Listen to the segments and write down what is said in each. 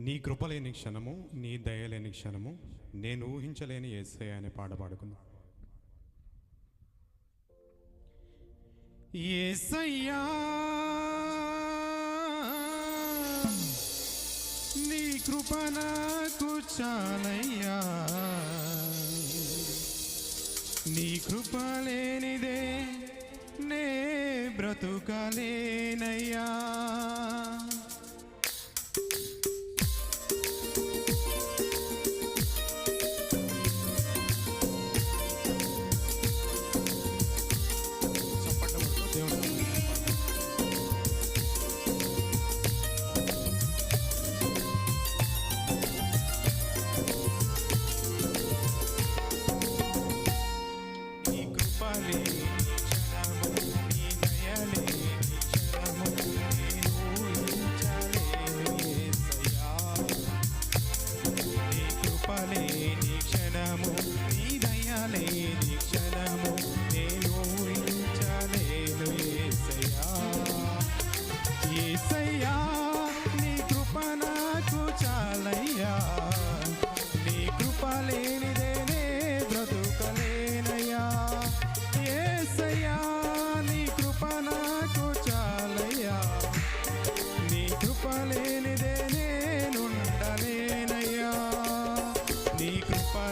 నీ కృపలేని క్షణము, నీ దయలేని క్షణము, నేను ఊహించలేని యేసయ్య అనే పాట పాడుకుందాం. యేసయ్యా నీ కృప నాకు చాలయ్యా, నీ కృప లేనిదే నే బ్రతుకలేనయ్యా.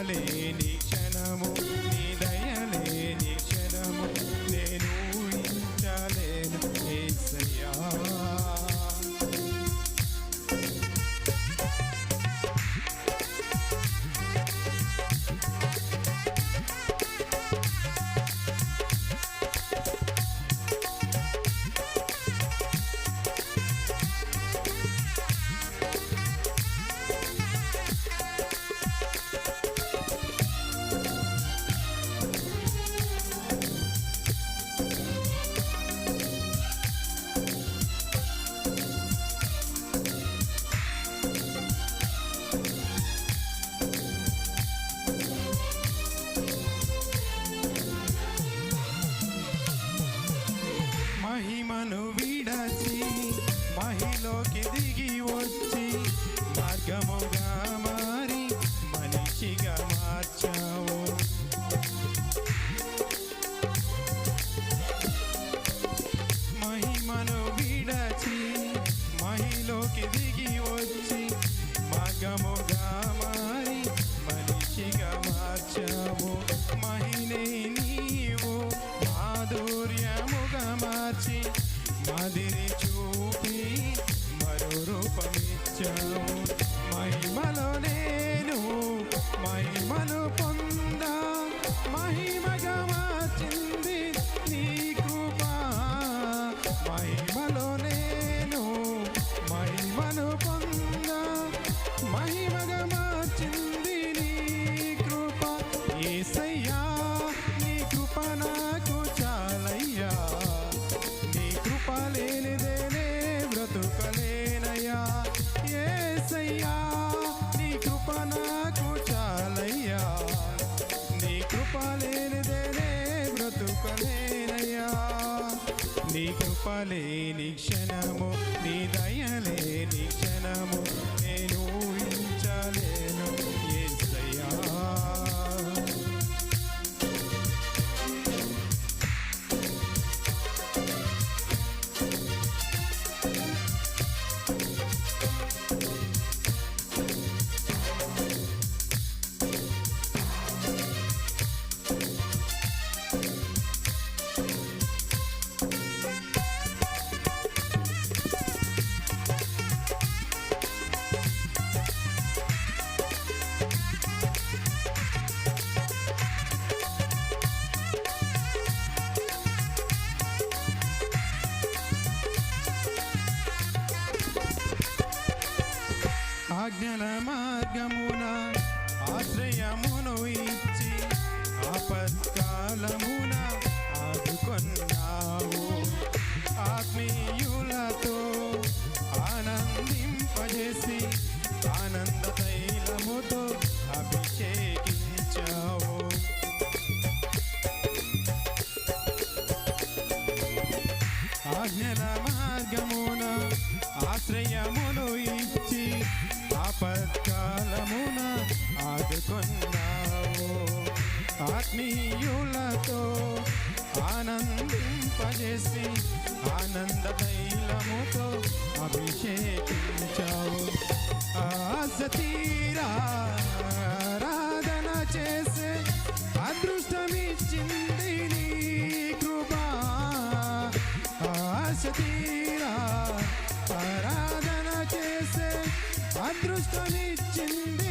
లేని క్షణము, నీ దయలేని క్షణము, నేను ఊహించలేను యేసయ్యా. మహిమను విడచి మహిలోకి దిగి వచ్చి మార్గముగా మారి మనిషిగా మార్చావు. మహిమను విడచి మహిలోకి దిగి వచ్చి మార్గముగా మారి మనిషిగా మార్చావు. మహినే నీవు మాధుర్యముగా మార్చి మాదిరి చూపి మరో రూపమిచ్చావు. మహిమలో నేను మహిమను పొందా, మహిమగా మార్చింది నీ కృప. మహిమలో నేను మహిమను పొందా, మహిమగా మార్చింది నీ కృప. యేసయ్యా నీ కృప నాకు చాలయ్యా, నీ కృప లేనిదేనే బ్రతుకలేనయ్యా. యేసయ్యా నీ కృప నాకు చాలయ్యా, నీ కృప లేనిదేనే బ్రతుకలేనయ్యా. నీ కృప లేని క్షణము, నీ దయలేని క్షణము, నేను ఊహించలేను యేసయ్యా. ఆజ్ఞల మార్గమున ఆశ్రయమును ఇచ్చి ఆపత్కాలమున ఆదుకొన్నావు. ఆత్మీయులతో ఆనందింపజేసి ఆనంద తైలముతో అభిషేకించావు. ఆజ్ఞల మార్గమున ఆశ్రయ వరమును ఇచ్చి ఆపత్కాలమున ఆదుకున్నావు. ఆత్మీయులతో ఆనందింపజేసి ఆనంద తైలముతో అభిషేకించావు. ఆశ తీరా ఆరాధన చేసే అదృష్టమిచ్చింది నీ కృపా. ఆశ తీరా ఆరాధన చేసే అదృష్టమిచ్చింది